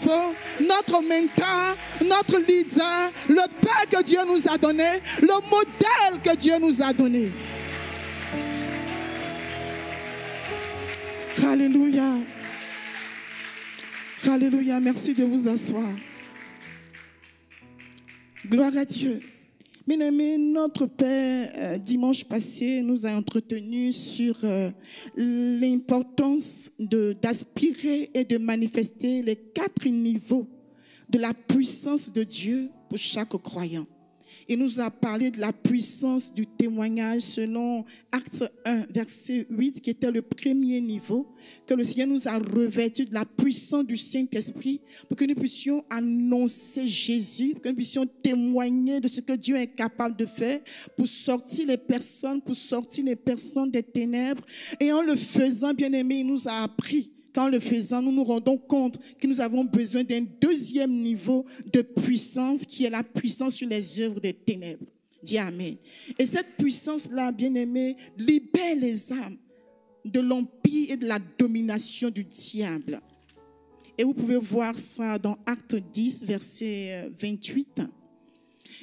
chef, notre mentor, notre leader, le Père que Dieu nous a donné, le modèle que Dieu nous a donné. Alléluia. Alléluia. Merci de vous asseoir. Gloire à Dieu. Bien-aimés, notre Père, dimanche passé, nous a entretenus sur l'importance d'aspirer et de manifester les 4 niveaux de la puissance de Dieu pour chaque croyant. Il nous a parlé de la puissance du témoignage selon Acte 1, verset 8, qui était le premier niveau, que le Seigneur nous a revêtu de la puissance du Saint-Esprit pour que nous puissions annoncer Jésus, pour que nous puissions témoigner de ce que Dieu est capable de faire pour sortir les personnes des ténèbres. Et en le faisant, bien-aimé, il nous a appris. Qu'en le faisant, nous nous rendons compte que nous avons besoin d'un deuxième niveau de puissance qui est la puissance sur les œuvres des ténèbres. Dis Amen. Et cette puissance-là, bien-aimé, libère les âmes de l'empire et de la domination du diable. Et vous pouvez voir ça dans Acte 10, verset 28.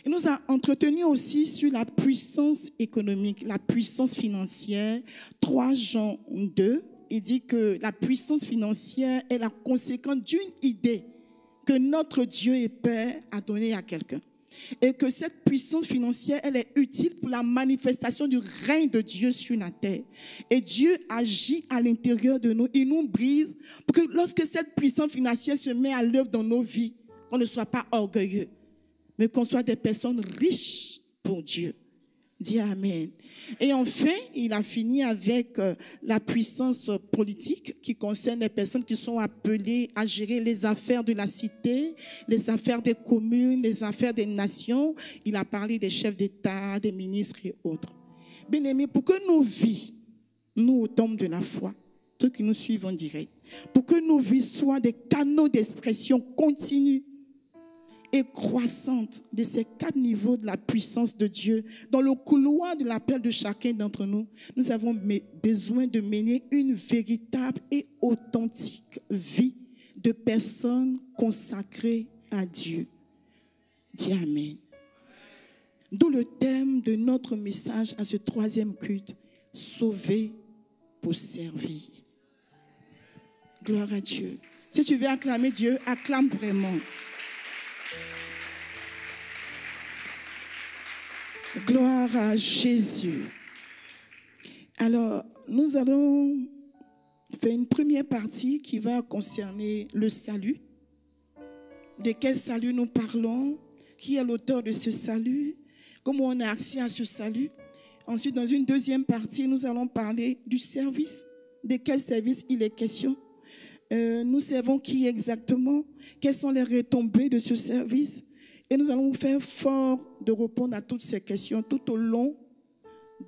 Il nous a entretenu aussi sur la puissance économique, la puissance financière. 3 Jean 2. Il dit que la puissance financière est la conséquence d'une idée que notre Dieu et Père a donnée à quelqu'un. Et que cette puissance financière, elle est utile pour la manifestation du règne de Dieu sur la terre. Et Dieu agit à l'intérieur de nous. Il nous brise pour que lorsque cette puissance financière se met à l'œuvre dans nos vies, qu'on ne soit pas orgueilleux, mais qu'on soit des personnes riches pour Dieu. Dis Amen. Et enfin, il a fini avec la puissance politique qui concerne les personnes qui sont appelées à gérer les affaires de la cité, les affaires des communes, les affaires des nations. Il a parlé des chefs d'État, des ministres et autres. Bien-aimés, pour que nos vies, nous au temple de la foi, ceux qui nous suivent en direct, pour que nos vies soient des canaux d'expression continue et croissante de ces 4 niveaux de la puissance de Dieu, dans le couloir de l'appel de chacun d'entre nous, nous avons besoin de mener une véritable et authentique vie de personnes consacrées à Dieu. Dis Amen. D'où le thème de notre message à ce 3e culte, sauver pour servir. Gloire à Dieu. Si tu veux acclamer Dieu, acclame vraiment. Gloire à Jésus. Alors, nous allons faire une première partie qui va concerner le salut. De quel salut nous parlons? Qui est l'auteur de ce salut? Comment on a accès à ce salut? Ensuite, dans une deuxième partie, nous allons parler du service. De quel service il est question? Nous servons qui exactement? Quelles sont les retombées de ce service? Et nous allons vous faire fort de répondre à toutes ces questions tout au long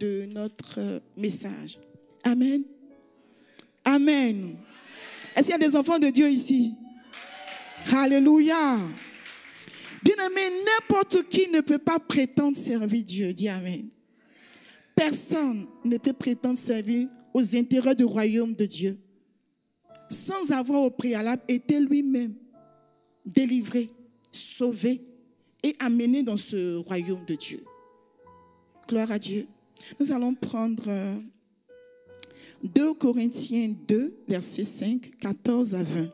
de notre message. Amen. Amen. Est-ce qu'il y a des enfants de Dieu ici? Alléluia. Bien-aimé, n'importe qui ne peut pas prétendre servir Dieu. Dis Amen. Personne ne peut prétendre servir aux intérêts du royaume de Dieu sans avoir au préalable été lui-même délivré, sauvé et amené dans ce royaume de Dieu. Gloire à Dieu. Nous allons prendre 2 Corinthiens 2, versets 5, 14 à 20.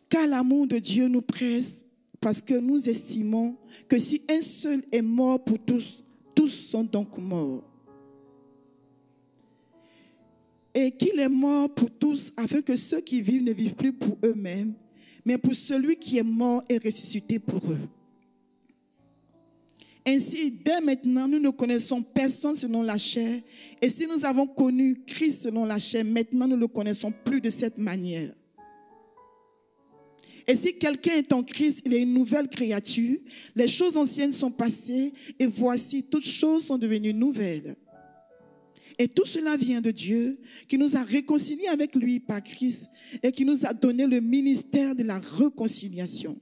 Car l'amour de Dieu nous presse parce que nous estimons que si un seul est mort pour tous, tous sont donc morts. Et qu'il est mort pour tous afin que ceux qui vivent ne vivent plus pour eux-mêmes, mais pour celui qui est mort et ressuscité pour eux. Ainsi, dès maintenant, nous ne connaissons personne selon la chair. Et si nous avons connu Christ selon la chair, maintenant nous ne le connaissons plus de cette manière. Et si quelqu'un est en Christ, il est une nouvelle créature. Les choses anciennes sont passées et voici, toutes choses sont devenues nouvelles. Et tout cela vient de Dieu qui nous a réconciliés avec lui par Christ et qui nous a donné le ministère de la réconciliation.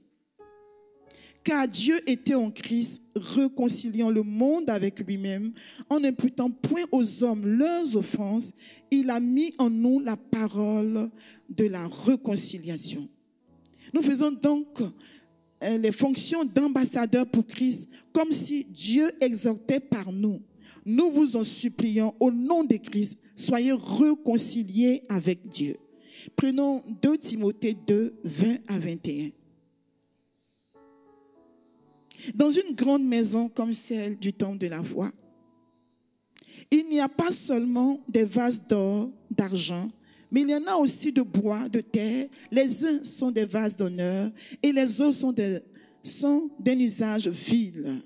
Car Dieu était en Christ, réconciliant le monde avec lui-même, en n'imputant point aux hommes leurs offenses. Il a mis en nous la parole de la réconciliation. Nous faisons donc les fonctions d'ambassadeurs pour Christ, comme si Dieu exhortait par nous. Nous vous en supplions, au nom de Christ, soyez réconciliés avec Dieu. Prenons 2 Timothée 2, 20 à 21. Dans une grande maison comme celle du temple de la foi, il n'y a pas seulement des vases d'or, d'argent, mais il y en a aussi de bois, de terre. Les uns sont des vases d'honneur et les autres sont d'un usage vil.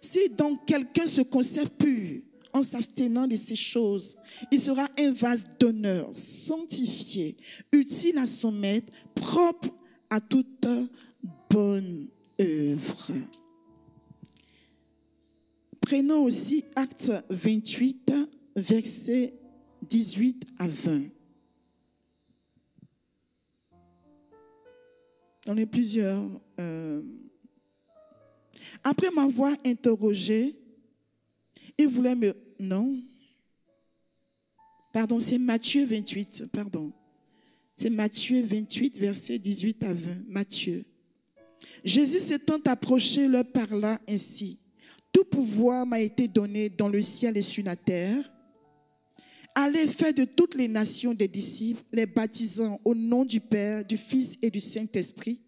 Si donc quelqu'un se conserve pur en s'abstenant de ces choses, il sera un vase d'honneur, sanctifié, utile à son maître, propre à toute bonne œuvre. Prenons aussi Actes 28, versets 18 à 20. On est plusieurs. Après m'avoir interrogé, il voulait me... Non. Pardon, c'est Matthieu 28. Pardon. C'est Matthieu 28, versets 18 à 20. Matthieu. Jésus s'étant approché leur parla ainsi. Tout pouvoir m'a été donné dans le ciel et sur la terre. Allez faire de toutes les nations des disciples, les baptisant au nom du Père, du Fils et du Saint-Esprit,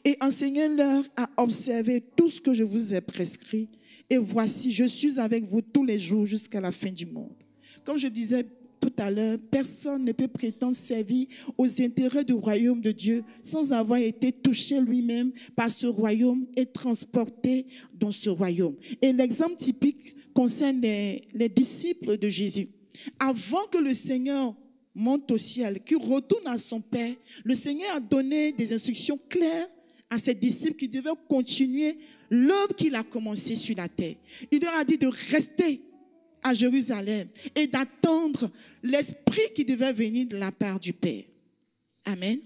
et enseignez-leur à observer tout ce que je vous ai prescrit. Et voici, je suis avec vous tous les jours jusqu'à la fin du monde. Comme je disais tout à l'heure, personne ne peut prétendre servir aux intérêts du royaume de Dieu sans avoir été touché lui-même par ce royaume et transporté dans ce royaume. Et l'exemple typique concerne les disciples de Jésus. Avant que le Seigneur monte au ciel, qu'il retourne à son Père, le Seigneur a donné des instructions claires à ses disciples qui devaient continuer l'œuvre qu'il a commencée sur la terre. Il leur a dit de rester à Jérusalem et d'attendre l'Esprit qui devait venir de la part du Père. Amen.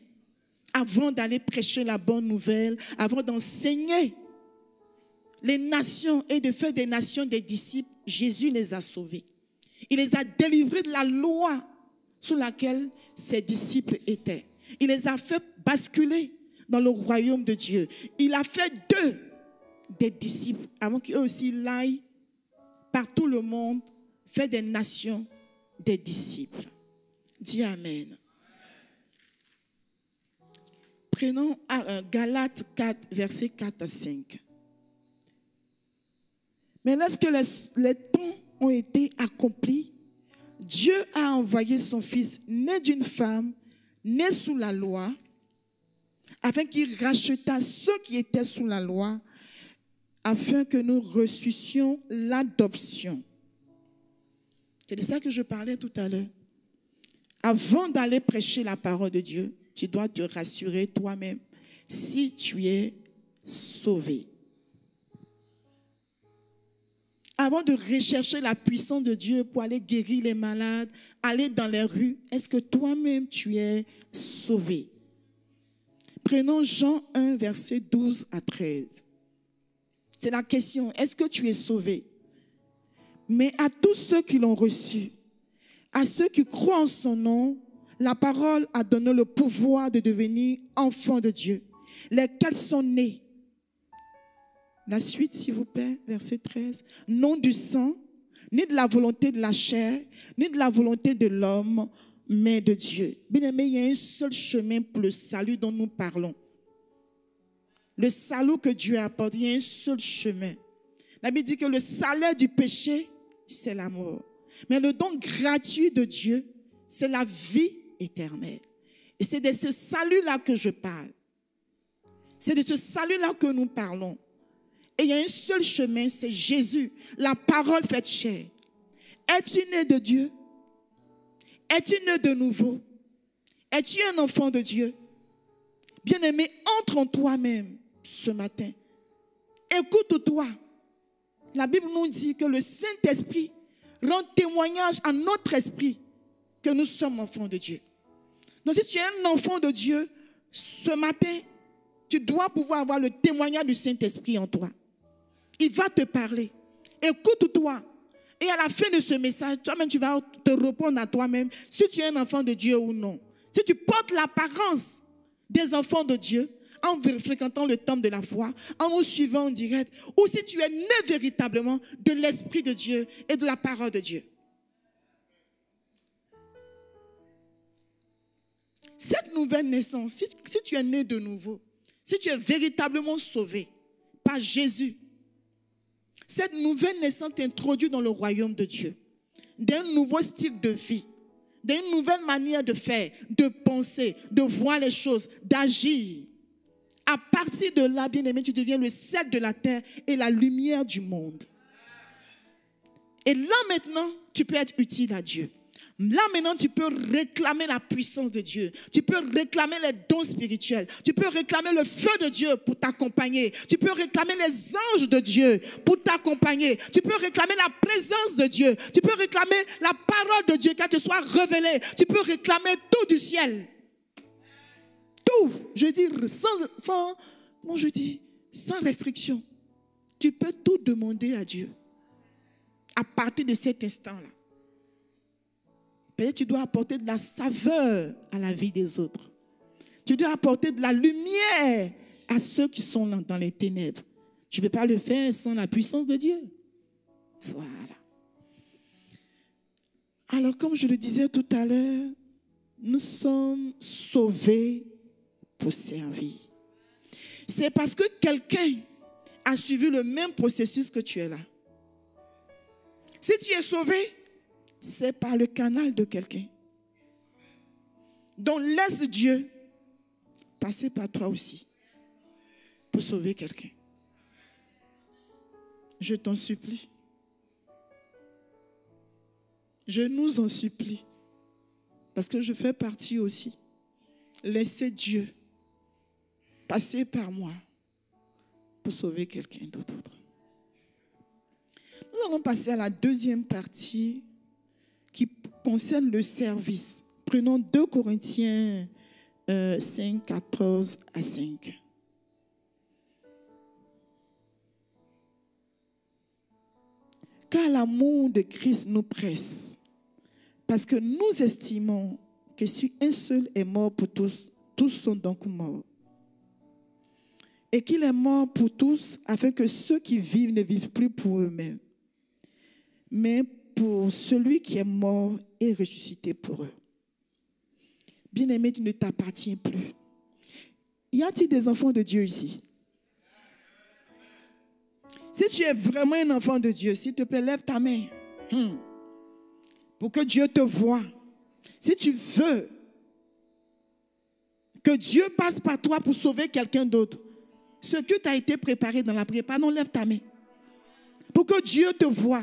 Avant d'aller prêcher la bonne nouvelle, avant d'enseigner les nations et de faire des nations des disciples, Jésus les a sauvés. Il les a délivrés de la loi sous laquelle ses disciples étaient. Il les a fait basculer dans le royaume de Dieu. Il a fait d'eux des disciples avant qu'eux aussi l'aillent par tout le monde faire des nations des disciples. Dis Amen. Prenons Galates 4, versets 4 à 5. Mais lorsque les temps ont été accomplis, Dieu a envoyé son Fils, né d'une femme, né sous la loi, afin qu'il rachetât ceux qui étaient sous la loi, afin que nous reçussions l'adoption. C'est de ça que je parlais tout à l'heure. Avant d'aller prêcher la parole de Dieu, tu dois te rassurer toi-même si tu es sauvé. Avant de rechercher la puissance de Dieu pour aller guérir les malades, aller dans les rues, est-ce que toi-même tu es sauvé? Prenons Jean 1, verset 12 à 13. C'est la question, est-ce que tu es sauvé? Mais à tous ceux qui l'ont reçu, à ceux qui croient en son nom, la parole a donné le pouvoir de devenir enfants de Dieu, lesquels sont nés. La suite, s'il vous plaît, verset 13. Non du sang, ni de la volonté de la chair, ni de la volonté de l'homme, mais de Dieu. Bien-aimé, il y a un seul chemin pour le salut dont nous parlons. Le salut que Dieu apporte, il y a un seul chemin. La Bible dit que le salaire du péché, c'est la mort. Mais le don gratuit de Dieu, c'est la vie éternelle. Et c'est de ce salut-là que je parle. C'est de ce salut-là que nous parlons. Et il y a un seul chemin, c'est Jésus, la parole faite chair. Es-tu né de Dieu? Es-tu né de nouveau? Es-tu un enfant de Dieu? Bien-aimé, entre en toi-même ce matin. Écoute-toi. La Bible nous dit que le Saint-Esprit rend témoignage à notre esprit que nous sommes enfants de Dieu. Donc si tu es un enfant de Dieu, ce matin, tu dois pouvoir avoir le témoignage du Saint-Esprit en toi. Il va te parler. Écoute-toi. Et à la fin de ce message, toi-même, tu vas te répondre à toi-même si tu es un enfant de Dieu ou non. Si tu portes l'apparence des enfants de Dieu en fréquentant le temple de la foi, en nous suivant en direct, ou si tu es né véritablement de l'Esprit de Dieu et de la parole de Dieu. Cette nouvelle naissance, si tu es né de nouveau, si tu es véritablement sauvé par Jésus, cette nouvelle naissance t'introduit dans le royaume de Dieu, d'un nouveau style de vie, d'une nouvelle manière de faire, de penser, de voir les choses, d'agir. À partir de là, bien-aimé, tu deviens le sel de la terre et la lumière du monde. Et là maintenant, tu peux être utile à Dieu. Là maintenant, tu peux réclamer la puissance de Dieu. Tu peux réclamer les dons spirituels. Tu peux réclamer le feu de Dieu pour t'accompagner. Tu peux réclamer les anges de Dieu pour t'accompagner. Tu peux réclamer la présence de Dieu. Tu peux réclamer la parole de Dieu qui te soit révélée. Tu peux réclamer tout du ciel. Tout, je veux dire, sans restriction. Tu peux tout demander à Dieu. À partir de cet instant-là. Peut-être tu dois apporter de la saveur à la vie des autres. Tu dois apporter de la lumière à ceux qui sont dans les ténèbres. Tu ne peux pas le faire sans la puissance de Dieu. Voilà. Alors, comme je le disais tout à l'heure, nous sommes sauvés pour servir. C'est parce que quelqu'un a suivi le même processus que tu es là. Si tu es sauvé, c'est par le canal de quelqu'un. Donc laisse Dieu passer par toi aussi pour sauver quelqu'un. Je t'en supplie. Je nous en supplie. Parce que je fais partie aussi. Laissez Dieu passer par moi pour sauver quelqu'un d'autre. Nous allons passer à la deuxième partie qui concerne le service. Prenons 2 Corinthiens 5, 14 à 5. Car l'amour de Christ nous presse, parce que nous estimons que si un seul est mort pour tous, tous sont donc morts. Et qu'il est mort pour tous, afin que ceux qui vivent ne vivent plus pour eux-mêmes, mais pour celui qui est mort et ressuscité pour eux. Bien-aimé, tu ne t'appartiens plus. Y a-t-il des enfants de Dieu ici? Si tu es vraiment un enfant de Dieu, s'il te plaît, lève ta main. Pour que Dieu te voie. Si tu veux que Dieu passe par toi pour sauver quelqu'un d'autre, ce que tu as été préparé dans la prière, non, lève ta main. Pour que Dieu te voie.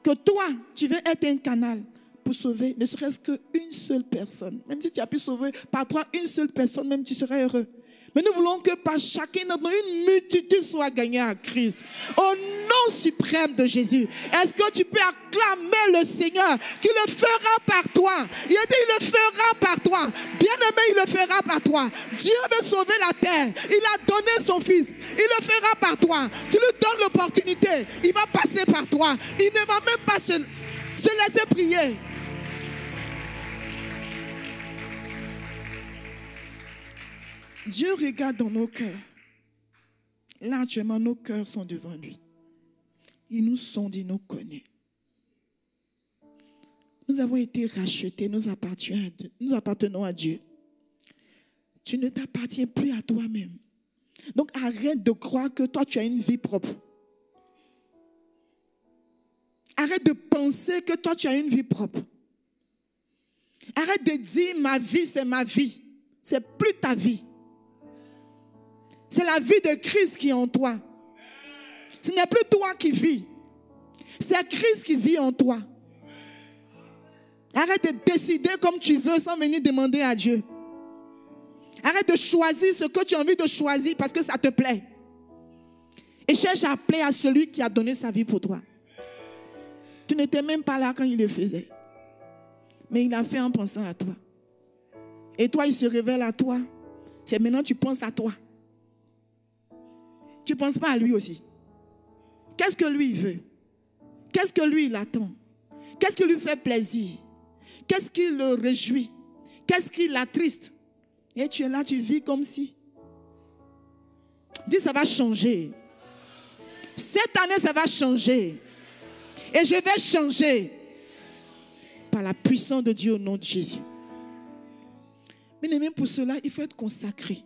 Que toi, tu veux être un canal pour sauver ne serait-ce qu'une seule personne. Même si tu as pu sauver par toi une seule personne, même tu serais heureux. Mais nous voulons que par chacun d'entre nous, une multitude soit gagnée à Christ. Au nom suprême de Jésus. Est-ce que tu peux acclamer le Seigneur qui le fera par toi? Il a dit, il le fera par toi. Bien-aimé, il le fera par toi. Dieu veut sauver la terre. Il a donné son Fils. Il le fera par toi. Tu lui donnes l'opportunité. Il va passer par toi. Il ne va même pas se laisser prier. Dieu regarde dans nos cœurs. Là, actuellement, nos cœurs sont devant lui. Il nous sonde, il nous connaît. Nous avons été rachetés, nous appartenons à Dieu. Tu ne t'appartiens plus à toi-même. Donc, arrête de croire que toi, tu as une vie propre. Arrête de penser que toi, tu as une vie propre. Arrête de dire, ma vie, c'est ma vie. C'est plus ta vie. C'est la vie de Christ qui est en toi. Ce n'est plus toi qui vis. C'est Christ qui vit en toi. Arrête de décider comme tu veux sans venir demander à Dieu. Arrête de choisir ce que tu as envie de choisir parce que ça te plaît. Et cherche à plaire à celui qui a donné sa vie pour toi. Tu n'étais même pas là quand il le faisait. Mais il a fait en pensant à toi. Et toi, il se révèle à toi C'est maintenant tu penses à toi. Tu ne penses pas à lui aussi. Qu'est-ce que lui veut? Qu'est-ce que lui il attend? Qu'est-ce qui lui fait plaisir? Qu'est-ce qui le réjouit? Qu'est-ce qui l'attriste? Et tu es là, tu vis comme si. Dis, ça va changer. Cette année, ça va changer. Et je vais changer. Par la puissance de Dieu au nom de Jésus. Mais même pour cela, il faut être consacré.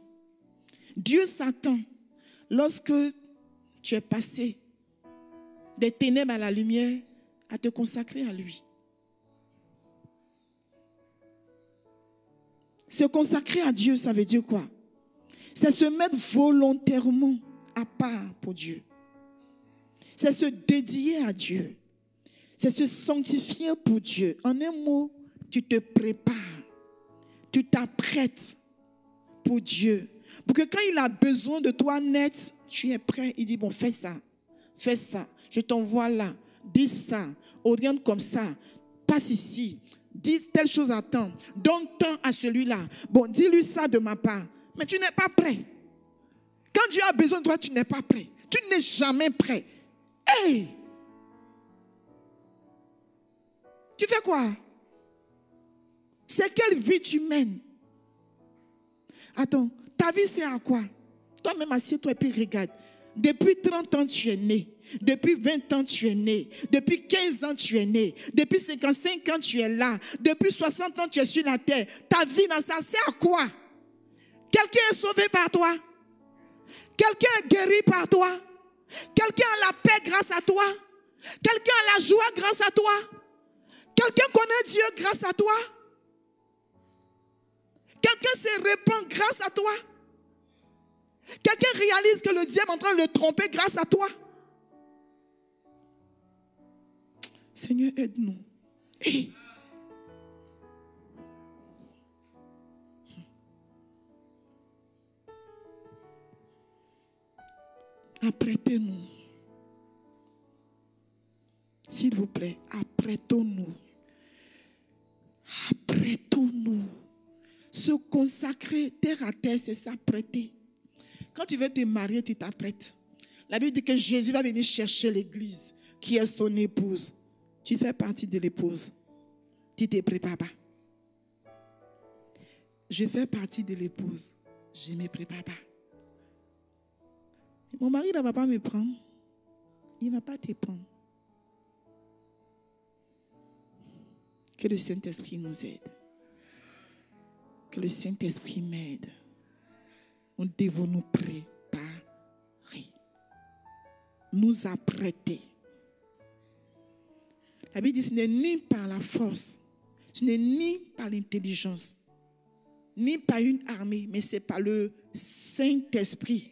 Dieu s'attend, lorsque tu es passé des ténèbres à la lumière, à te consacrer à lui. Se consacrer à Dieu, ça veut dire quoi? C'est se mettre volontairement à part pour Dieu. C'est se dédier à Dieu. C'est se sanctifier pour Dieu. En un mot, tu te prépares. Tu t'apprêtes pour Dieu. Pour que quand il a besoin de toi net, tu es prêt. Il dit, bon, fais ça. Fais ça. Je t'envoie là. Dis ça. Oriente comme ça. Passe ici. Dis telle chose à temps. Donne temps à celui-là. Bon, dis-lui ça de ma part. Mais tu n'es pas prêt. Quand Dieu a besoin de toi, tu n'es pas prêt. Tu n'es jamais prêt. Hey! Tu fais quoi? C'est quelle vie tu mènes? Attends, ta vie c'est à quoi? Toi-même assieds-toi et puis regarde. Depuis 30 ans tu es né. Depuis 20 ans tu es né. Depuis 15 ans tu es né. Depuis 55 ans tu es là. Depuis 60 ans tu es sur la terre. Ta vie dans ça c'est à quoi? Quelqu'un est sauvé par toi? Quelqu'un est guéri par toi? Quelqu'un a la paix grâce à toi? Quelqu'un a la joie grâce à toi? Quelqu'un connaît Dieu grâce à toi? Quelqu'un se répand grâce à toi? Quelqu'un réalise que le diable est en train de le tromper grâce à toi? Seigneur, aide-nous. Hey. Apprêtez-nous. S'il vous plaît, apprêtons-nous. Apprêtons-nous. Se consacrer terre à terre, c'est s'apprêter. Quand tu veux te marier, tu t'apprêtes. La Bible dit que Jésus va venir chercher l'église qui est son épouse. Tu fais partie de l'épouse. Tu ne te prépares pas. Je fais partie de l'épouse. Je ne me prépare pas. Mon mari ne va pas me prendre. Il ne va pas te prendre. Que le Saint-Esprit nous aide. Que le Saint-Esprit m'aide. Nous devons nous préparer. Nous apprêter. La Bible dit ce n'est ni par la force, ce n'est ni par l'intelligence, ni par une armée, mais c'est par le Saint-Esprit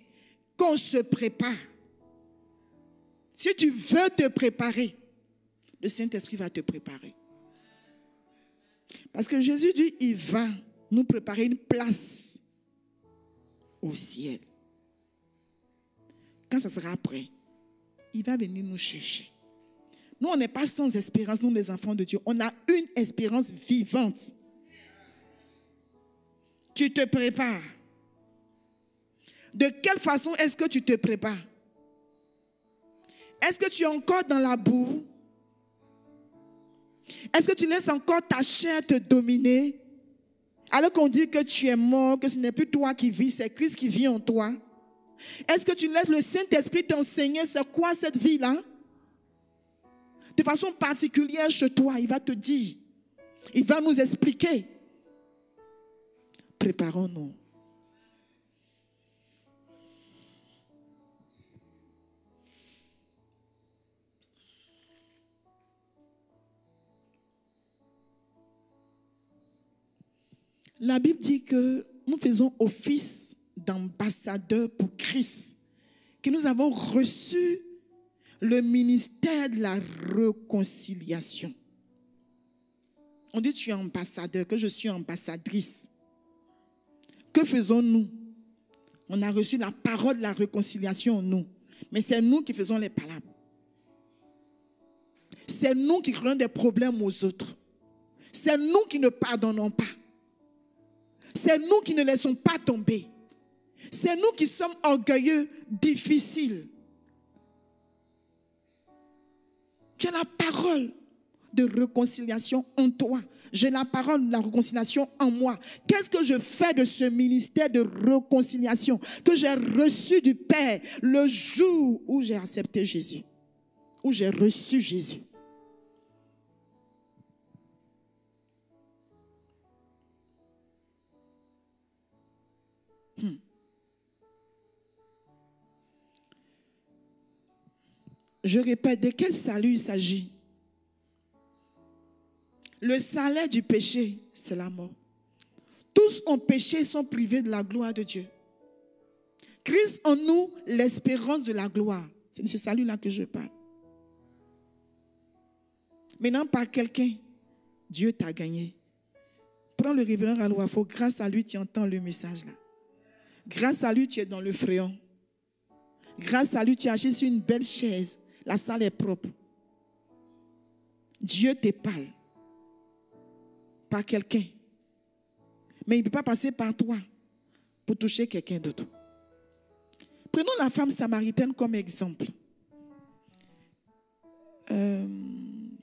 qu'on se prépare. Si tu veux te préparer, le Saint-Esprit va te préparer. Parce que Jésus dit, il va nous préparer une place au ciel. Quand ça sera prêt, il va venir nous chercher. Nous, on n'est pas sans espérance, nous les enfants de Dieu. On a une espérance vivante. Tu te prépares. De quelle façon est-ce que tu te prépares? Est-ce que tu es encore dans la boue? Est-ce que tu laisses encore ta chair te dominer? Alors qu'on dit que tu es mort, que ce n'est plus toi qui vis, c'est Christ qui vit en toi. Est-ce que tu laisses le Saint-Esprit t'enseigner c'est quoi cette vie-là? De façon particulière chez toi, il va te dire. Il va nous expliquer. Préparons-nous. La Bible dit que nous faisons office d'ambassadeurs pour Christ, que nous avons reçu le ministère de la réconciliation. On dit tu es ambassadeur, que je suis ambassadrice. Que faisons-nous? On a reçu la parole de la réconciliation en nous, mais c'est nous qui faisons les palabres. C'est nous qui créons des problèmes aux autres. C'est nous qui ne pardonnons pas. C'est nous qui ne laissons pas tomber. C'est nous qui sommes orgueilleux, difficiles. Tu as la parole de réconciliation en toi. J'ai la parole de la réconciliation en moi. Qu'est-ce que je fais de ce ministère de réconciliation que j'ai reçu du Père le jour où j'ai accepté Jésus, où j'ai reçu Jésus? Je répète, de quel salut il s'agit? Le salaire du péché, c'est la mort. Tous ont péché et sont privés de la gloire de Dieu. Christ en nous, l'espérance de la gloire. C'est de ce salut-là que je parle. Maintenant, par quelqu'un, Dieu t'a gagné. Prends le révérend Alouafo, grâce à lui, tu entends le message là. Grâce à lui, tu es dans le fréon. Grâce à lui, tu agis sur une belle chaise. La salle est propre. Dieu te parle par quelqu'un. Mais il ne peut pas passer par toi pour toucher quelqu'un d'autre. Prenons la femme samaritaine comme exemple.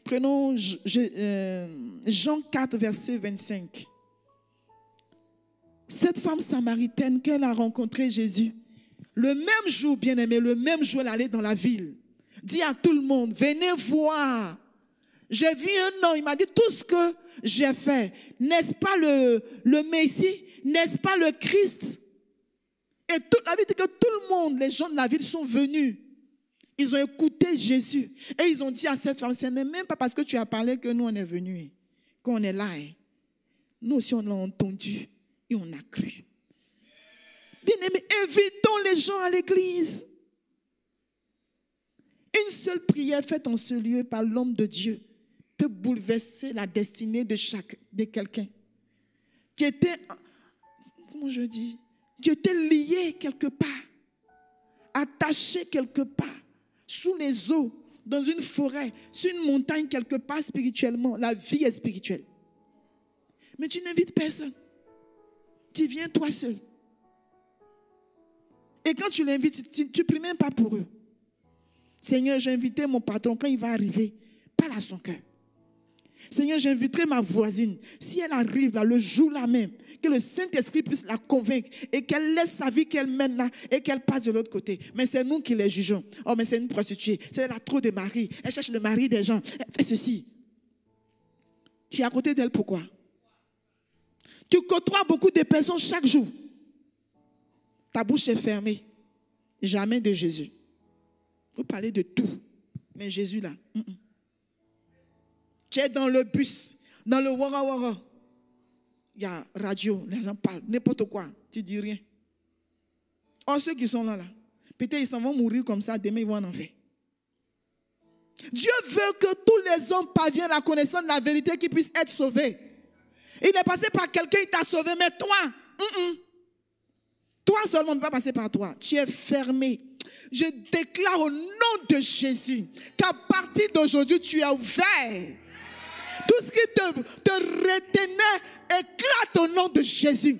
Prenons Jean 4, verset 25. Cette femme samaritaine, qu'elle a rencontré Jésus, le même jour, bien aimé, le même jour, elle allait dans la ville. Dit à tout le monde, venez voir. J'ai vu un homme, il m'a dit tout ce que j'ai fait. N'est-ce pas le Messie? N'est-ce pas le Christ? Et toute la ville dit que tout le monde, les gens de la ville sont venus. Ils ont écouté Jésus. Et ils ont dit à cette femme, ce n'est même pas parce que tu as parlé que nous on est venus. Qu'on est là. Nous aussi on l'a entendu et on a cru. Bien aimé, invitons les gens à l'église. Une seule prière faite en ce lieu par l'homme de Dieu peut bouleverser la destinée de quelqu'un qui était, comment je dis, qui était lié quelque part, attaché quelque part, sous les eaux, dans une forêt, sur une montagne quelque part spirituellement. La vie est spirituelle. Mais tu n'invites personne. Tu viens toi seul. Et quand tu l'invites, tu ne pries même pas pour eux. Seigneur, j'ai invité mon patron quand il va arriver. Parle à son cœur. Seigneur, j'inviterai ma voisine. Si elle arrive là, le jour là même, que le Saint-Esprit puisse la convaincre et qu'elle laisse sa vie qu'elle mène là et qu'elle passe de l'autre côté. Mais c'est nous qui les jugeons. Oh, mais c'est une prostituée. Elle a trop de maris. Elle cherche le mari des gens. Elle fait ceci. Tu es à côté d'elle, pourquoi? Tu côtoies beaucoup de personnes chaque jour. Ta bouche est fermée. Jamais de Jésus. Vous parlez de tout. Mais Jésus là. Tu es dans le bus, dans le wara wara. Il y a radio, les gens parlent, n'importe quoi. Tu dis rien. Or, ceux qui sont là, peut-être ils s'en vont mourir comme ça, demain ils vont en enfer. Dieu veut que tous les hommes parviennent à la connaissance de la vérité, qu'ils puissent être sauvés. Il est passé par quelqu'un, il t'a sauvé, mais toi, toi seulement ne peut pas passer par toi. Tu es fermé. Je déclare au nom de Jésus qu'à partir d'aujourd'hui, tu es ouvert. Tout ce qui te retenait éclate au nom de Jésus.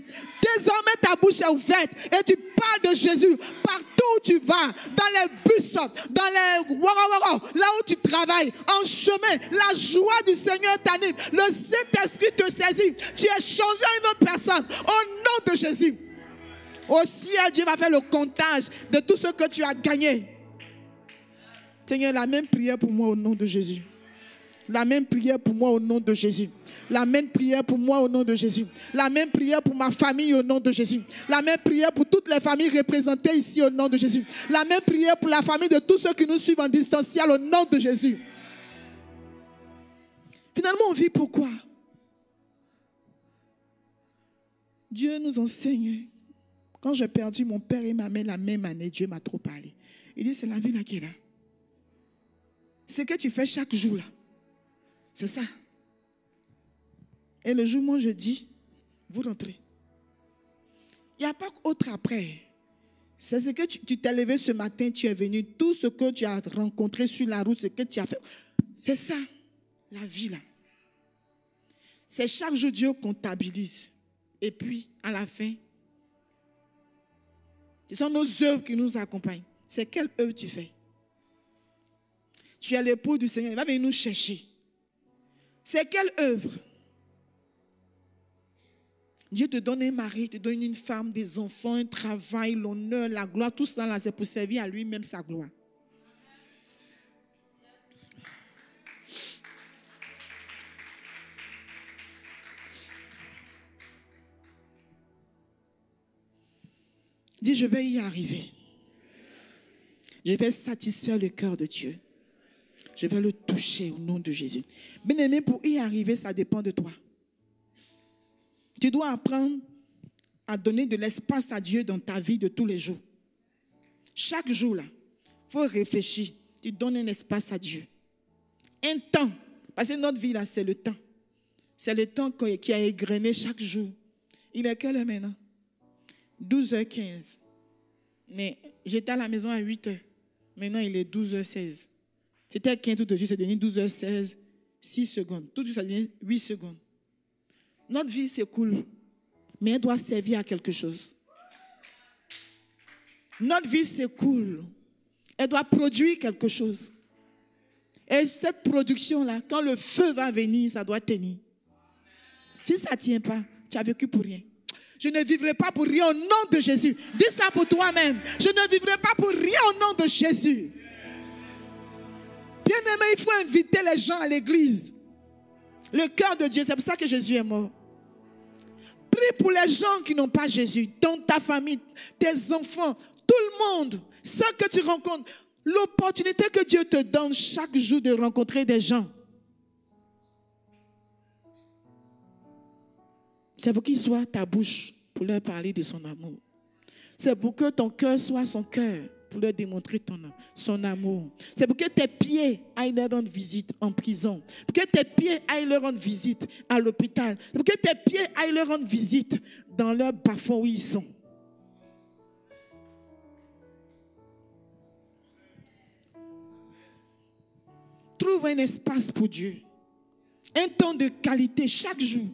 Désormais, ta bouche est ouverte et tu parles de Jésus partout où tu vas, dans les bus, dans les là où tu travailles, en chemin. La joie du Seigneur t'anime. Le Saint-Esprit te saisit. Tu es changé à une autre personne au nom de Jésus. Au ciel, Dieu va faire le comptage de tout ce que tu as gagné. Seigneur, la même prière pour moi au nom de Jésus. La même prière pour moi au nom de Jésus. La même prière pour moi au nom de Jésus. La même prière pour ma famille au nom de Jésus. La même prière pour toutes les familles représentées ici au nom de Jésus. La même prière pour la famille de tous ceux qui nous suivent en distanciel au nom de Jésus. Finalement, on vit pourquoi? Dieu nous enseigne. Quand j'ai perdu mon père et ma mère la même année, Dieu m'a trop parlé. Il dit, c'est la vie là qui est là. Ce que tu fais chaque jour là. C'est ça. Et le jour, moi, je dis, vous rentrez. Il n'y a pas autre après. C'est ce que tu t'es levé ce matin, tu es venu. Tout ce que tu as rencontré sur la route, ce que tu as fait. C'est ça, la vie là. C'est chaque jour Dieu comptabilise. Et puis, à la fin, Ce sont nos œuvres qui nous accompagnent. C'est quelle œuvre tu fais? Tu es l'époux du Seigneur, il va venir nous chercher. C'est quelle œuvre? Dieu te donne un mari, te donne une femme, des enfants, un travail, l'honneur, la gloire, tout ça là, c'est pour servir à lui-même sa gloire. Dis, je vais y arriver. Je vais satisfaire le cœur de Dieu. Je vais le toucher au nom de Jésus. Bien-aimé, pour y arriver, ça dépend de toi. Tu dois apprendre à donner de l'espace à Dieu dans ta vie de tous les jours. Chaque jour, là, il faut réfléchir. Tu donnes un espace à Dieu. Un temps. Parce que notre vie, là, c'est le temps. C'est le temps qui a égrené chaque jour. Il est quelle heure maintenant? 12h15. Mais j'étais à la maison à 8h. Maintenant, il est 12h16. C'était 15 tout de suite, c'est devenu 12h16, 6 secondes. Tout de suite, ça devient 8 secondes. Notre vie s'écoule, mais elle doit servir à quelque chose. Notre vie s'écoule, elle doit produire quelque chose. Et cette production-là, quand le feu va venir, ça doit tenir. Si ça ne tient pas, tu as vécu pour rien. Je ne vivrai pas pour rien au nom de Jésus. Dis ça pour toi-même. Je ne vivrai pas pour rien au nom de Jésus. Bien-aimé, il faut inviter les gens à l'église. Le cœur de Dieu, c'est pour ça que Jésus est mort. Prie pour les gens qui n'ont pas Jésus, dans ta famille, tes enfants, tout le monde, ceux que tu rencontres. L'opportunité que Dieu te donne chaque jour de rencontrer des gens. C'est pour qu'il soit ta bouche pour leur parler de son amour. C'est pour que ton cœur soit son cœur pour leur démontrer son amour. C'est pour que tes pieds aillent leur rendre visite en prison. Pour que tes pieds aillent leur rendre visite à l'hôpital. Pour que tes pieds aillent leur rendre visite dans leur bas-fond où ils sont. Trouve un espace pour Dieu. Un temps de qualité chaque jour.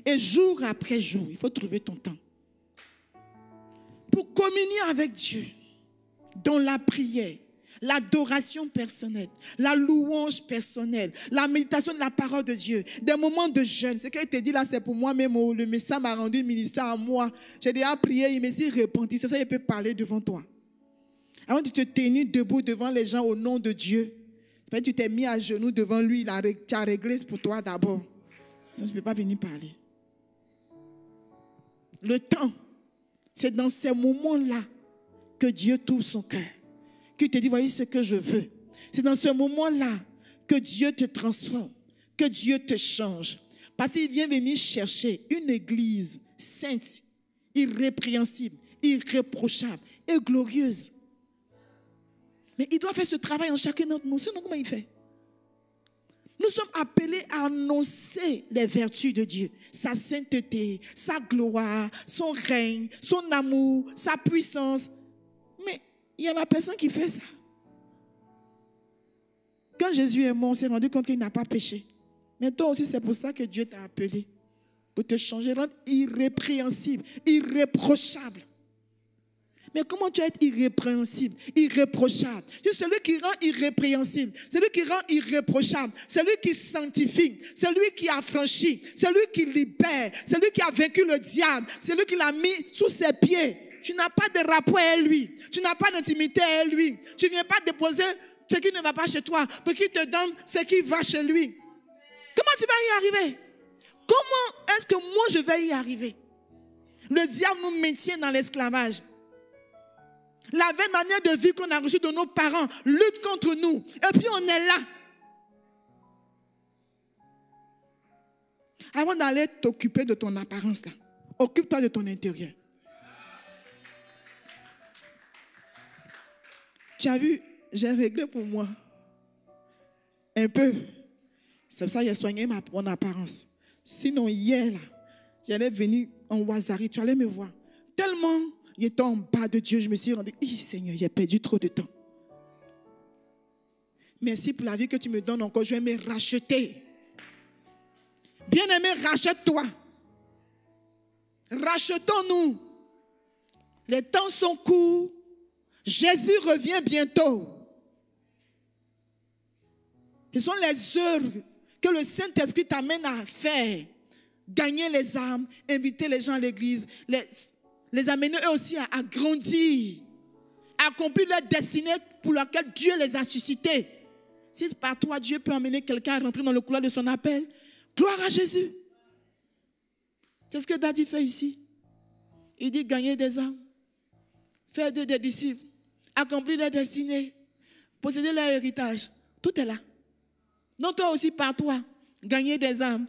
Et jour après jour, il faut trouver ton temps. Pour communier avec Dieu. Dans la prière, l'adoration personnelle, la louange personnelle, la méditation de la parole de Dieu, des moments de jeûne. Ce qu'il te dit là, c'est pour moi-même. Le message m'a rendu ministère à moi. J'ai déjà prié, il me dit repenti. C'est ça qu'il peut parler devant toi. Avant de te tenir debout devant les gens au nom de Dieu, tu t'es mis à genoux devant lui, tu as réglé pour toi d'abord. Sinon, tu ne peux pas venir parler. Le temps, c'est dans ces moments-là que Dieu t'ouvre son cœur. Qu'il te dit, voyez ce que je veux. C'est dans ce moment-là que Dieu te transforme, que Dieu te change. Parce qu'il vient venir chercher une église sainte, irrépréhensible, irréprochable et glorieuse. Mais il doit faire ce travail en chacun d'entre nous. Sinon, comment il fait? Nous sommes appelés à annoncer les vertus de Dieu. Sa sainteté, sa gloire, son règne, son amour, sa puissance. Mais il y a la personne qui fait ça. Quand Jésus est mort, on s'est rendu compte qu'il n'a pas péché. Mais toi aussi, c'est pour ça que Dieu t'a appelé. Pour te changer, rendre irrépréhensible, irréprochable. Mais comment tu vas être irrépréhensible, irréprochable? C'est celui qui rend irrépréhensible, celui qui rend irréprochable, celui qui sanctifie, celui qui affranchit, celui qui libère, celui qui a vaincu le diable, celui qui l'a mis sous ses pieds. Tu n'as pas de rapport à lui, tu n'as pas d'intimité à lui. Tu ne viens pas déposer ce qui ne va pas chez toi pour qu'il te donne ce qui va chez lui. Comment tu vas y arriver? Comment est-ce que moi je vais y arriver? Le diable nous maintient dans l'esclavage. La vieille manière de vivre qu'on a reçue de nos parents lutte contre nous. Et puis on est là. Avant d'aller t'occuper de ton apparence là, occupe-toi de ton intérieur. Tu as vu, j'ai réglé pour moi un peu. C'est pour ça que j'ai soigné mon apparence. Sinon hier là, j'allais venir en Ouazari, tu allais me voir. Tellement j'étais en bas de Dieu, je me suis rendu, Seigneur, j'ai perdu trop de temps. Merci pour la vie que tu me donnes encore, je vais me racheter. Bien-aimé, rachète-toi. Rachetons-nous. Les temps sont courts. Jésus revient bientôt. Ce sont les œuvres que le Saint-Esprit t'amène à faire. Gagner les âmes, inviter les gens à l'église, les amener eux aussi à grandir, à accomplir leur destinée pour laquelle Dieu les a suscités. Si par toi, Dieu peut amener quelqu'un à rentrer dans le couloir de son appel, gloire à Jésus. C'est ce que Daddy fait ici. Il dit gagner des âmes, faire d'eux des disciples, accomplir leur destinée, posséder leur héritage. Tout est là. Donc toi aussi, par toi, gagner des âmes.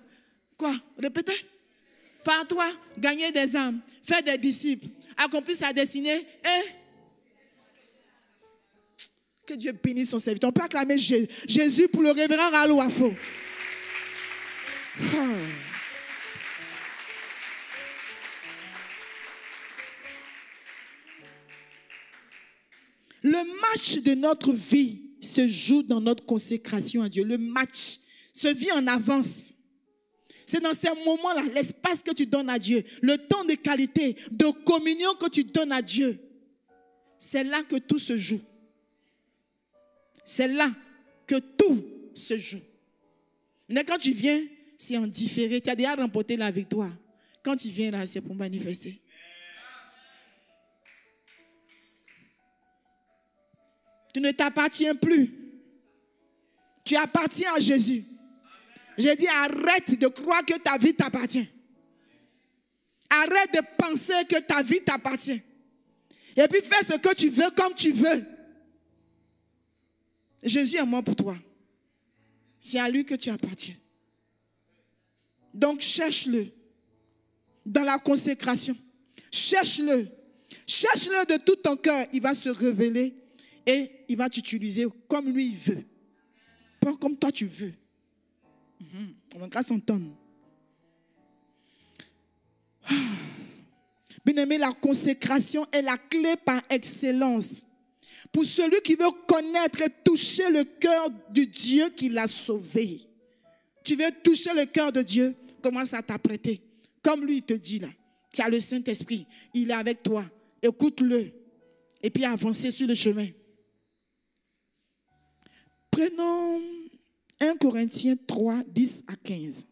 Quoi? Répétez. Par toi, gagner des âmes, faire des disciples, accomplir sa destinée et que Dieu bénisse son serviteur. On peut acclamer Jésus pour le révérend Alouafo. Le match de notre vie se joue dans notre consécration à Dieu. Le match se vit en avance. C'est dans ces moments-là, l'espace que tu donnes à Dieu, le temps de qualité, de communion que tu donnes à Dieu. C'est là que tout se joue. C'est là que tout se joue. Mais quand tu viens, c'est en différé. Tu as déjà remporté la victoire. Quand tu viens là, c'est pour manifester. Tu ne t'appartiens plus. Tu appartiens à Jésus. J'ai dit arrête de croire que ta vie t'appartient. Arrête de penser que ta vie t'appartient. Et puis fais ce que tu veux comme tu veux. Jésus est mort pour toi. C'est à lui que tu appartiens. Donc cherche-le dans la consécration. Cherche-le. Cherche-le de tout ton cœur. Il va se révéler et il va t'utiliser comme lui il veut. Pas comme toi tu veux. On va s'entendre. Bien-aimé, la consécration est la clé par excellence pour celui qui veut connaître et toucher le cœur du Dieu qui l'a sauvé. Tu veux toucher le cœur de Dieu, commence à t'apprêter. Comme lui, il te dit là, tu as le Saint-Esprit, il est avec toi. Écoute-le et puis avancez sur le chemin. Prenons 1 Corinthiens 3, 10 à 15.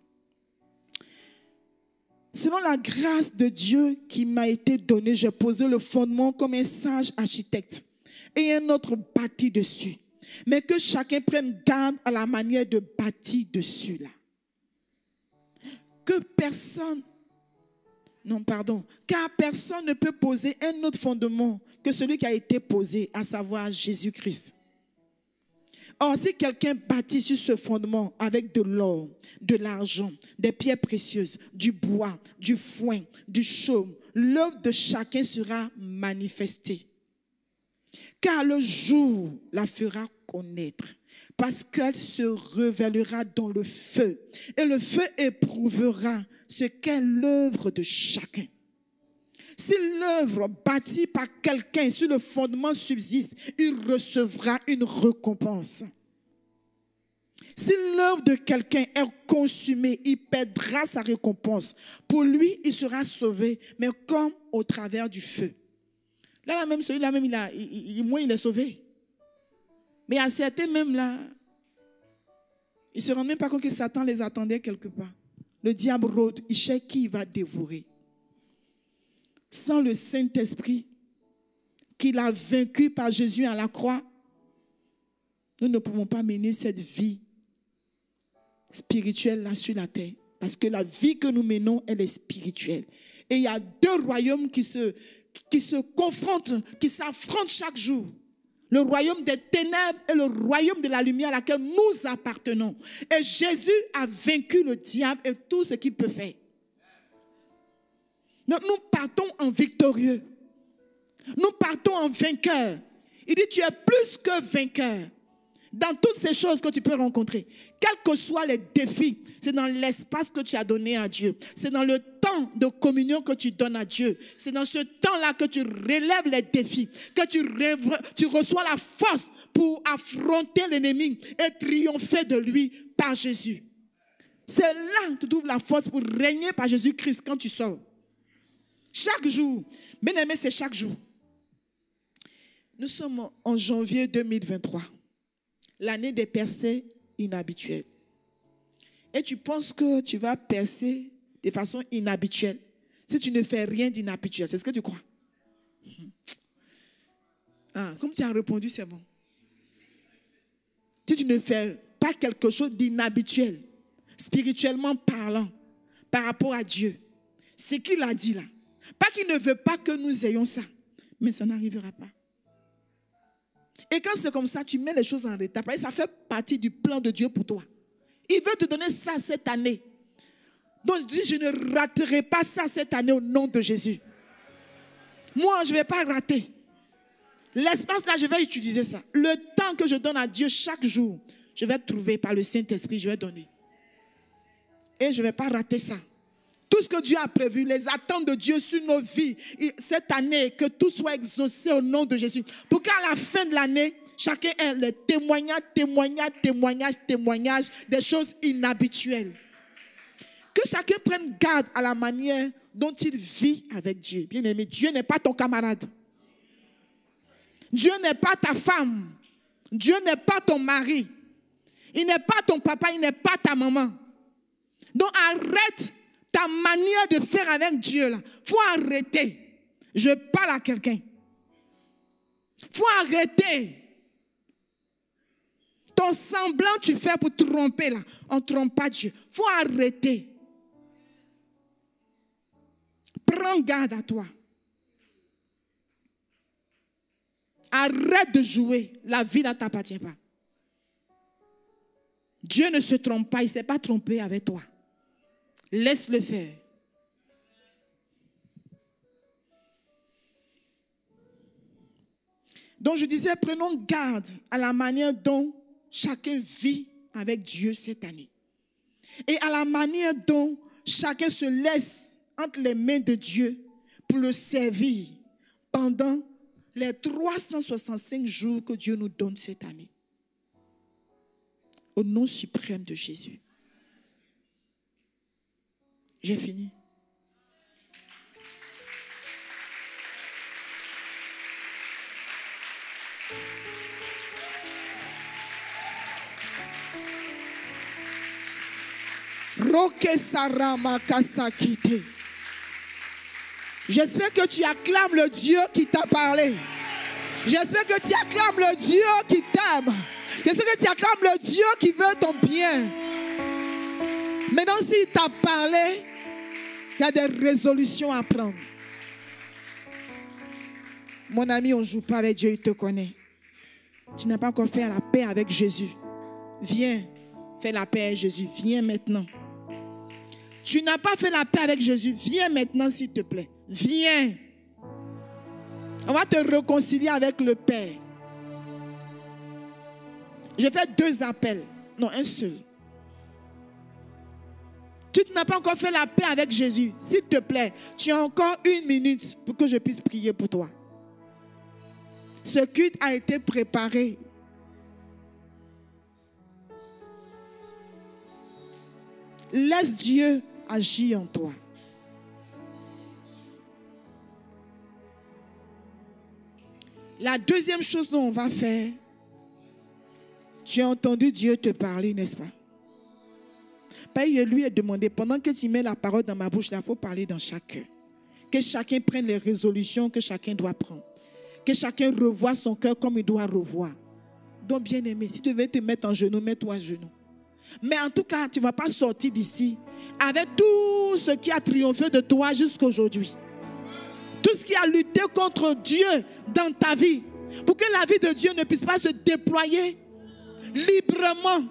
Selon la grâce de Dieu qui m'a été donnée, j'ai posé le fondement comme un sage architecte et un autre bâti dessus. Mais que chacun prenne garde à la manière de bâtir dessus là. Car personne ne peut poser un autre fondement que celui qui a été posé, à savoir Jésus-Christ. Or, si quelqu'un bâtit sur ce fondement avec de l'or, de l'argent, des pierres précieuses, du bois, du foin, du chaume, l'œuvre de chacun sera manifestée. Car le jour la fera connaître, parce qu'elle se révélera dans le feu, et le feu éprouvera ce qu'est l'œuvre de chacun. Si l'œuvre bâtie par quelqu'un sur le fondement subsiste, il recevra une récompense. Si l'œuvre de quelqu'un est consumée, il perdra sa récompense. Pour lui, il sera sauvé, mais comme au travers du feu. Là même, celui-là même, il est sauvé. Mais à certains même là, ils ne se rendent même pas compte que Satan les attendait quelque part. Le diable rôde, il cherche qui il va dévorer. Sans le Saint-Esprit qu'il a vaincu par Jésus à la croix, nous ne pouvons pas mener cette vie spirituelle là sur la terre. Parce que la vie que nous menons, elle est spirituelle. Et il y a deux royaumes qui se confrontent, qui s'affrontent chaque jour. Le royaume des ténèbres et le royaume de la lumière à laquelle nous appartenons. Et Jésus a vaincu le diable et tout ce qu'il peut faire. Donc nous partons en victorieux. Nous partons en vainqueur. Il dit, tu es plus que vainqueur. Dans toutes ces choses que tu peux rencontrer, quels que soient les défis, c'est dans l'espace que tu as donné à Dieu. C'est dans le temps de communion que tu donnes à Dieu. C'est dans ce temps-là que tu relèves les défis, que tu reçois la force pour affronter l'ennemi et triompher de lui par Jésus. C'est là que tu trouves la force pour régner par Jésus-Christ quand tu sors. Chaque jour. Bien aimé, c'est chaque jour. Nous sommes en janvier 2023. L'année des percées inhabituelles. Et tu penses que tu vas percer de façon inhabituelle si tu ne fais rien d'inhabituel. C'est ce que tu crois? Comme tu as répondu, c'est bon. Si tu ne fais pas quelque chose d'inhabituel, spirituellement parlant, par rapport à Dieu, ce qu'il a dit là, pas qu'il ne veut pas que nous ayons ça, mais ça n'arrivera pas. Et quand c'est comme ça, tu mets les choses en retard. Ça fait partie du plan de Dieu pour toi. Il veut te donner ça cette année. Donc je dis, je ne raterai pas ça cette année au nom de Jésus. Moi, je ne vais pas rater. L'espace là, je vais utiliser ça. Le temps que je donne à Dieu chaque jour, je vais trouver par le Saint-Esprit, je vais donner. Et je ne vais pas rater ça. Tout ce que Dieu a prévu, les attentes de Dieu sur nos vies, cette année, que tout soit exaucé au nom de Jésus. Pour qu'à la fin de l'année, chacun ait le témoignage des choses inhabituelles. Que chacun prenne garde à la manière dont il vit avec Dieu. Bien aimé, Dieu n'est pas ton camarade. Dieu n'est pas ta femme. Dieu n'est pas ton mari. Il n'est pas ton papa, il n'est pas ta maman. Donc arrête ta manière de faire avec Dieu là. Faut arrêter. Je parle à quelqu'un. Faut arrêter. Ton semblant tu fais pour tromper là. On ne trompe pas Dieu. Faut arrêter. Prends garde à toi. Arrête de jouer. La vie ne t'appartient pas. Dieu ne se trompe pas. Il ne s'est pas trompé avec toi. Laisse-le faire. Donc je disais, prenons garde à la manière dont chacun vit avec Dieu cette année. Et à la manière dont chacun se laisse entre les mains de Dieu pour le servir pendant les 365 jours que Dieu nous donne cette année. Au nom suprême de Jésus. J'ai fini. J'espère que tu acclames le Dieu qui t'a parlé. J'espère que tu acclames le Dieu qui t'aime. J'espère que tu acclames le Dieu qui veut ton bien. Maintenant, s'il t'a parlé, il y a des résolutions à prendre. Mon ami, on ne joue pas avec Dieu, il te connaît. Tu n'as pas encore fait la paix avec Jésus. Viens, fais la paix avec Jésus. Viens maintenant. Tu n'as pas fait la paix avec Jésus. Viens maintenant, s'il te plaît. Viens. On va te réconcilier avec le Père. J'ai fait 2 appels. Non, un seul. Tu n'as pas encore fait la paix avec Jésus. S'il te plaît, tu as encore 1 minute pour que je puisse prier pour toi. Ce culte a été préparé. Laisse Dieu agir en toi. La deuxième chose dont on va faire, tu as entendu Dieu te parler, n'est-ce pas? Je lui ai demandé, pendant que tu mets la parole dans ma bouche, il faut parler dans chaque cœur. Que chacun prenne les résolutions que chacun doit prendre. Que chacun revoie son cœur comme il doit revoir. Donc, bien aimé, si tu devais te mettre en genoux, mets-toi en genoux. Mais en tout cas, tu ne vas pas sortir d'ici avec tout ce qui a triomphé de toi jusqu'à aujourd'hui. Tout ce qui a lutté contre Dieu dans ta vie. Pour que la vie de Dieu ne puisse pas se déployer librement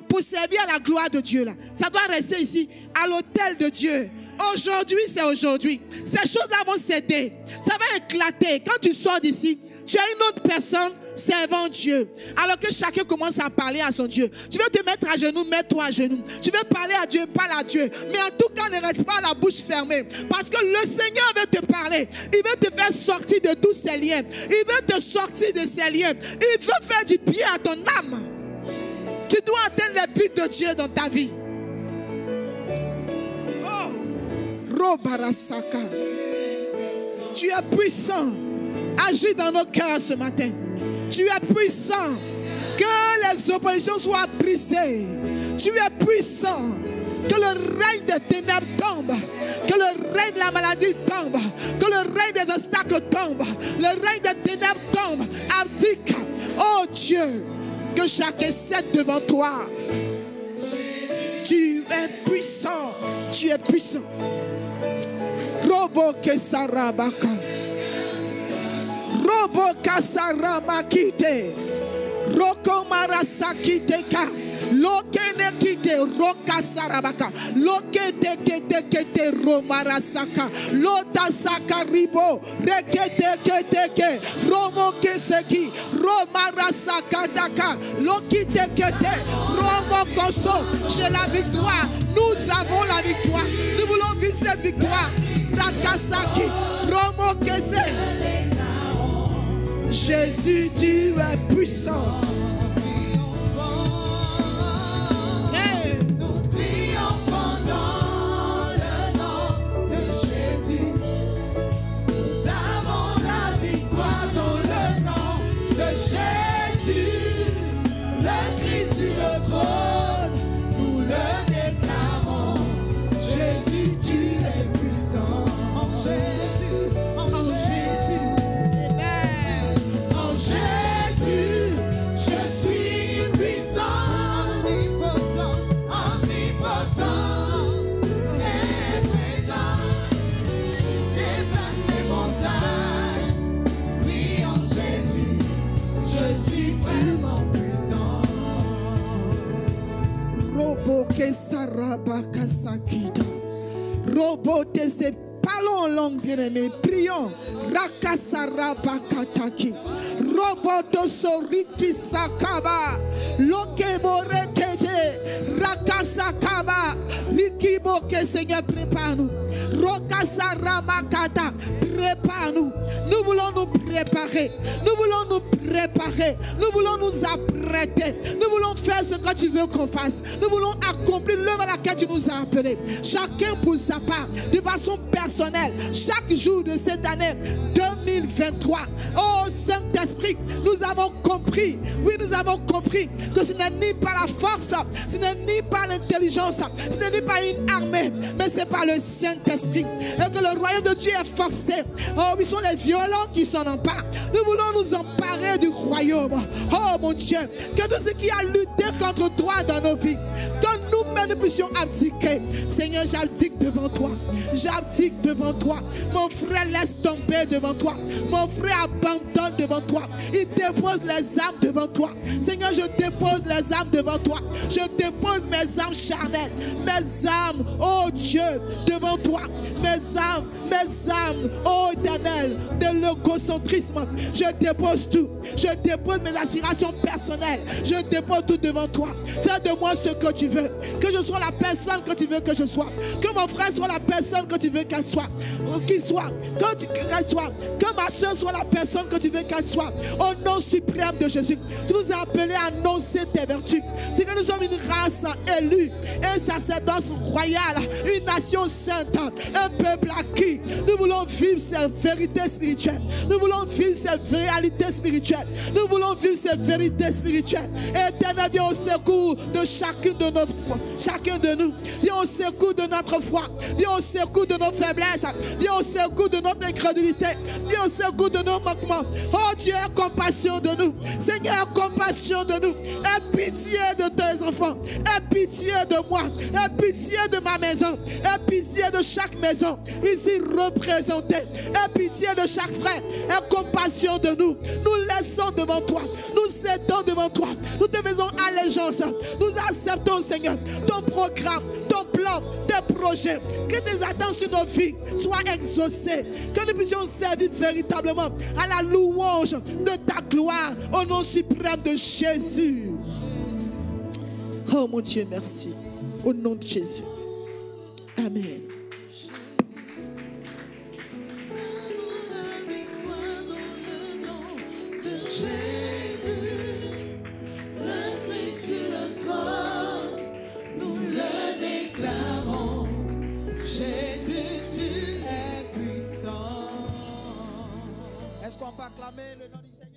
pour servir à la gloire de Dieu. Là. Ça doit rester ici, à l'autel de Dieu. Aujourd'hui, c'est aujourd'hui. Ces choses-là vont céder. Ça va éclater. Quand tu sors d'ici, tu as une autre personne servant Dieu. Alors que chacun commence à parler à son Dieu. Tu veux te mettre à genoux, mets-toi à genoux. Tu veux parler à Dieu, parle à Dieu. Mais en tout cas, ne reste pas la bouche fermée. Parce que le Seigneur veut te parler. Il veut te faire sortir de tous ces liens. Il veut te sortir de ces liens. Il veut faire du bien à ton âme. Tu dois atteindre les buts de Dieu dans ta vie. Oh, Robarasaka. Tu es puissant. Agis dans nos cœurs ce matin. Tu es puissant. Que les oppositions soient brisées. Tu es puissant. Que le règne des ténèbres tombe. Que le règne de la maladie tombe. Que le règne des obstacles tombe. Le règne des ténèbres tombe. Abdique. Oh Dieu, que chacun cède devant toi. Tu es puissant. Tu es puissant. Robo Kesarabaka. Robo Kasaramakite. Roko Marasakiteka. Lokene kite roka sarabaka. Lokete kete kete romarasaka. Lota sakaribo. Rekete kete ke. Romo keseki. Romarasaka daka. Lokite kete. Romo koso. J'ai la victoire. Nous avons la victoire. Nous voulons vivre cette victoire. Rakasaki. Romo kese. Jésus, tu es puissant. Jésus, le Christ sur le trône, nous le déclarons. Jésus, tu es puissant. En Jésus, Amen. En Jésus, je suis puissant, omnipotent, et présent, déplace les montagnes. Oui, en Jésus. Je suis tellement puissant. Robo Kesarabaka Sakita. Robo Tese. Parlons en langue bien-aimée. Prions. Rakasarabaka Taki. Robo Tosoriki Sakaba. Lokebore Kete. Rakasakaba. Rikiboke Seigneur, prépare-nous. Rokasaramakata. Prépare-nous. Nous voulons nous préparer. Nous voulons nous préparer. Nous voulons nous apprêter. Nous voulons faire ce que tu veux qu'on fasse. Nous voulons accomplir l'œuvre à laquelle tu nous as appelés. Chacun pour sa part, de façon personnelle, chaque jour de cette année 2023. Oh Saint-Esprit, nous avons compris. Oui, nous avons compris que ce n'est ni par la force, ce n'est ni par l'intelligence, ce n'est ni par une armée, mais c'est par le Saint-Esprit. Et que le royaume de Dieu est forcé. Oh, ils sont les violents qui s'en emparent. Nous voulons nous emparer du royaume. Oh mon Dieu, que tout ce qui a lutté contre toi dans nos vies, que nous-mêmes nous puissions abdiquer. Seigneur, j'abdique devant toi. J'abdique devant toi. Mon frère laisse tomber devant toi. Mon frère abandonne devant toi. Il dépose les âmes devant toi. Seigneur, je dépose les âmes devant toi. Je dépose mes âmes charnelles, mes âmes, oh Dieu, devant toi. Mes âmes, oh éternel, de l'égocentrisme. Je dépose tout. Je dépose mes aspirations personnelles. Je dépose tout devant toi. Fais de moi ce que tu veux. Que je sois la personne que tu veux que je sois. Que mon frère soit la personne que tu veux qu'elle soit. Qu'il soit. Qu'elle soit. Que ma soeur soit la personne que tu veux qu'elle soit. Au nom suprême de Jésus. Tu nous as appelés à annoncer tes vertus. Dis que nous sommes une race élue. Un sacerdoce royal. Une nation sainte. Un peuple acquis. Nous voulons vivre ces vérités spirituelles. Nous voulons vivre ces réalités spirituelles. Nous voulons vivre ces vérités spirituelles. Éternel, viens au secours de chacun de nous. Viens au secours de notre foi. Viens au secours de nos faiblesses. Viens au secours de notre incrédulité. Viens au secours de nos manquements. Oh Dieu, aie compassion de nous. Seigneur, aie compassion de nous. Aie pitié de tes enfants. Aie pitié de moi. Aie pitié de ma maison. Aie pitié de chaque maison ici représentée. Aie pitié de chaque frère. Aie compassion de nous. Nous laissons devant toi. Nous cédons devant toi. Nous te faisons allégeance. Nous acceptons, Seigneur, ton programme, ton plan, tes projets. Que tes attentes sur nos vies soient exaucées. Que nous puissions servir véritablement à la louange de ta gloire au nom suprême de Jésus. Oh mon Dieu, merci. Au nom de Jésus. Amen. peut acclamer le nom du Seigneur.